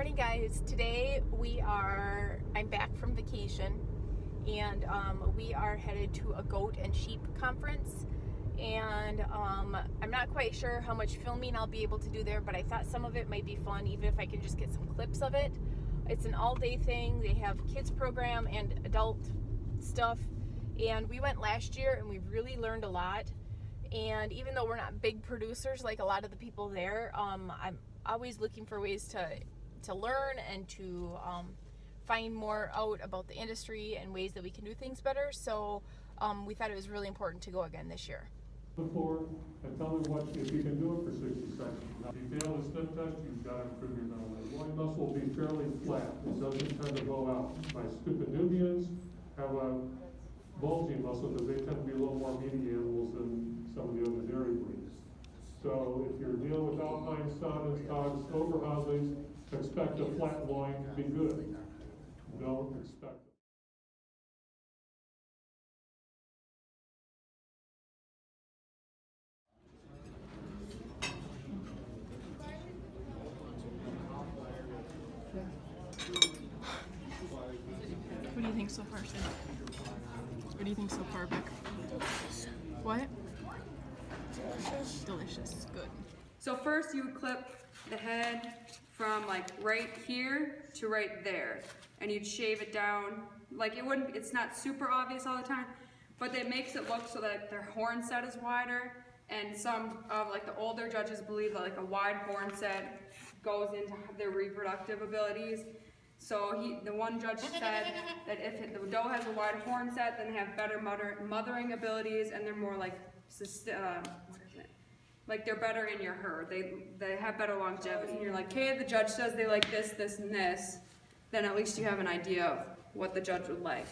morning, guys. Today I'm back from vacation, and we are headed to a goat and sheep conference, and I'm not quite sure how much filming I'll be able to do there, but I thought some of it might be fun, even if I can just get some clips of it. It's an all-day thing. They have kids program and adult stuff, and we went last year and we really learned a lot. And even though we're not big producers like a lot of the people there, I'm always looking for ways to learn and to find more out about the industry and ways that we can do things better. So we thought it was really important to go again this year. Before, and tell me if you can do it for 60 seconds. Now, if you fail the sniff test, you've got to improve your mental. The groin muscle will be fairly flat. It doesn't tend to go out. My stupid Nubians have a bulging muscle because they tend to be a little more meaty animals than some of the other dairy breeds. So if you're dealing with alpine sonnets, hogs, overhouses, expect a flat loin to be good. Don't expect it. What do you think so far, Sam? What do you think so far, Beck? Delicious. What? Delicious. Delicious. Good. So first you would clip the head from like right here to right there, and you'd shave it down. Like it's not super obvious all the time, but it makes it look so that their horn set is wider, and some of like the older judges believe that like a wide horn set goes into their reproductive abilities. So the one judge said that if the doe has a wide horn set, then they have better mothering abilities, and they're more like like they're better in your herd. They have better longevity. And you're like, hey, the judge says they like this, this, and this, then at least you have an idea of what the judge would like.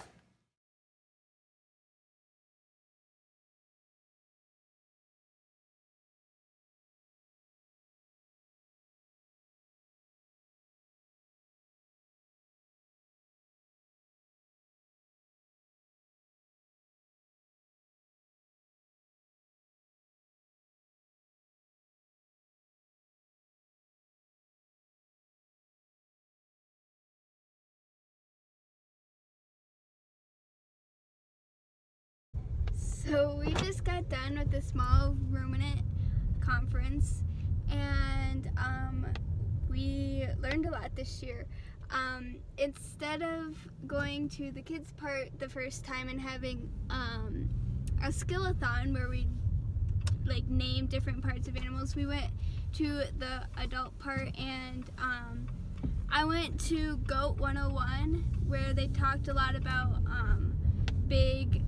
So we just got done with the small ruminant conference, and we learned a lot this year. Instead of going to the kids part the first time and having a skill-a-thon where we like name different parts of animals, we went to the adult part, and I went to Goat 101 where they talked a lot about big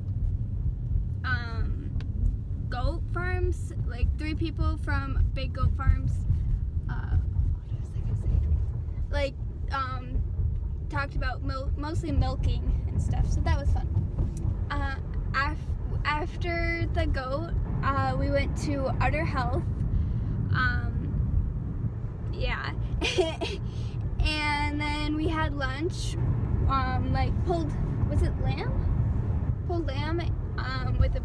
goat farms, like 3 people from big goat farms, what was I gonna say? Like, talked about mostly milking and stuff, so that was fun. After the goat, we went to Udder Health, yeah, and then we had lunch, like pulled lamb, with a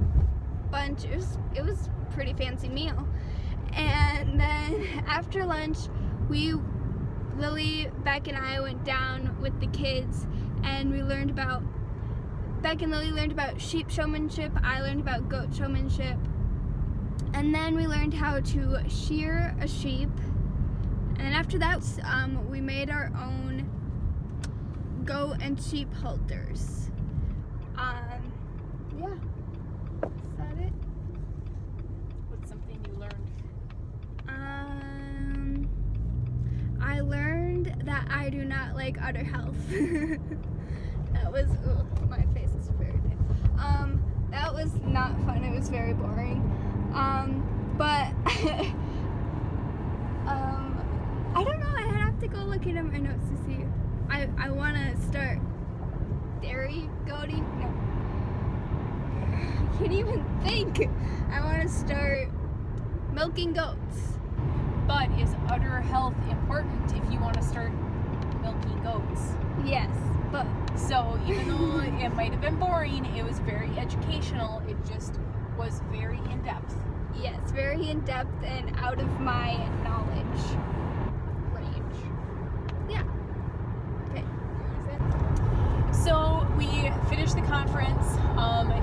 bunch. It was a pretty fancy meal. And then after lunch, Lily, Beck, and I went down with the kids, and Beck and Lily learned about sheep showmanship. I learned about goat showmanship, and then we learned how to shear a sheep. And then after that, we made our own goat and sheep halters. Yeah. Is that it? What's something you learned? I learned that I do not like Udder Health. That was, my face is very big. That was not fun. It was very boring. But I don't know. I have to go look at my notes to see. I want to start dairy goating. No. I can't even think. I want to start milking goats. But is udder health important if you want to start milking goats? Yes, but so even though it might have been boring, it was very educational. It just was very in-depth. Yes, very in-depth and out of my knowledge range. Yeah.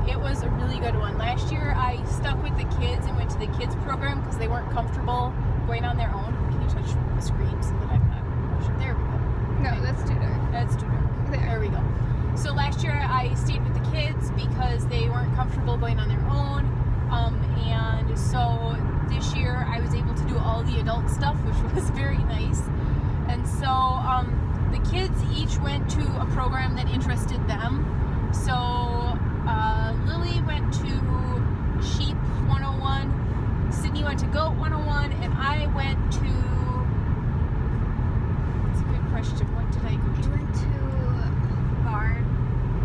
it was a really good one. Last year I stuck with the kids and went to the kids program because they weren't comfortable going on their own. Can you touch the screen so that I'm not pushing? There we go. No, that's too dark. That's too dark. There we go. So last year I stayed with the kids because they weren't comfortable going on their own. And so this year I was able to do all the adult stuff, which was very nice. And so the kids each went to a program that interested them. So Lily went to Sheep 101, Sydney went to Goat 101, and I went to, that's a good question, what did I go We to? went to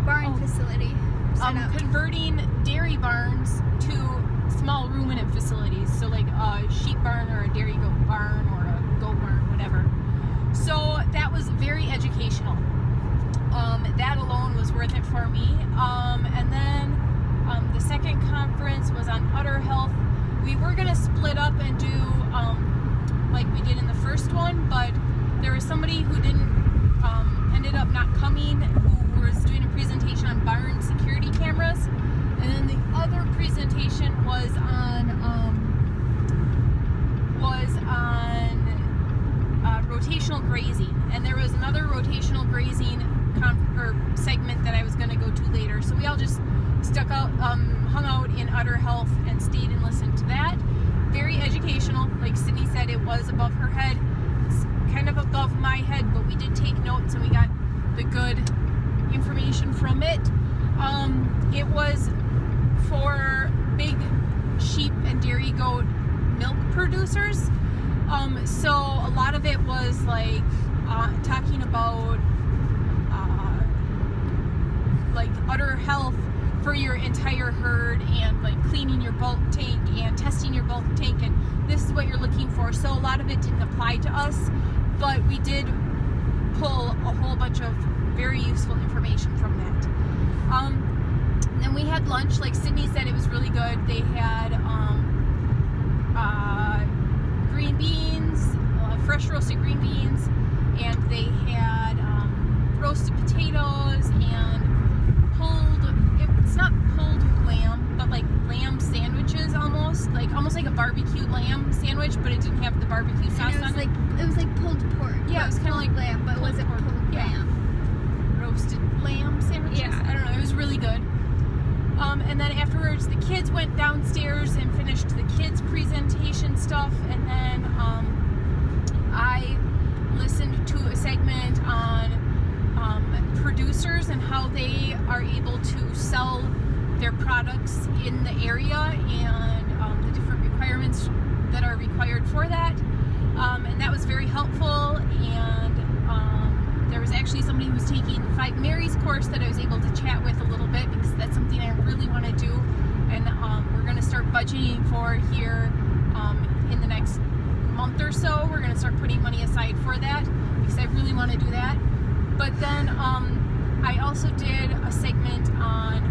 barn facility. setup. Converting dairy barns to small ruminant facilities, so like a sheep barn or a dairy goat barn or a goat barn, whatever. So that was very educational. That alone was worth it for me. And then the second conference was on udder health. We were gonna split up and do like we did in the first one, but there was somebody who didn't ended up not coming, who was doing a presentation on barn security cameras, and then the other presentation was on rotational grazing, and there was another rotational grazing segment that I was going to go to later. So we all just hung out in udder health and stayed and listened to that. Very educational. Like Sydney said, it was above her head. It's kind of above my head, but we did take notes and we got the good information from it. It was for big sheep and dairy goat milk producers. So a lot of it was like talking about like udder health for your entire herd, and like cleaning your bulk tank and testing your bulk tank, and this is what you're looking for. So a lot of it didn't apply to us, but we did pull a whole bunch of very useful information from that. Then we had lunch. Like Sydney said, it was really good. They had green beans, fresh roasted green beans, and they had roasted potatoes and it's not pulled lamb, but like lamb sandwiches, almost like a barbecue lamb sandwich, but it didn't have the barbecue sauce on it. It was like pulled pork. Yeah, it was kind of like lamb, but it wasn't pork. pulled Yeah. lamb. Roasted lamb sandwiches. Yeah. I don't know. It was really good. And then afterwards, the kids went downstairs and finished the kids' presentation stuff, and then I listened to a segment on producers and how they are able to sell their products in the area, and the different requirements that are required for that. And that was very helpful. And there was actually somebody who was taking the 5 Marys course that I was able to chat with a little bit, because that's something I really want to do. And we're going to start budgeting for here in the next month or so. We're going to start putting money aside for that, because I really want to do that. But then I also did a segment on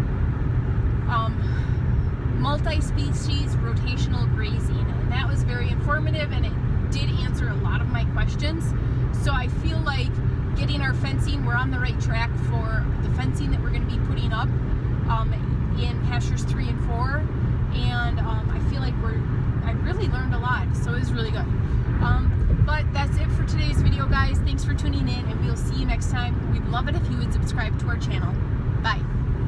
multi-species rotational grazing, and that was very informative, and it did answer a lot of my questions. So I feel like getting our fencing, we're on the right track for the fencing that we're going to be putting up in pastures 3 and 4, and I feel like I really learned a lot, so it was really good. But that's it for today's video, guys. Thanks for tuning in, and we'll see you next time. We'd love it if you would subscribe to our channel. Bye.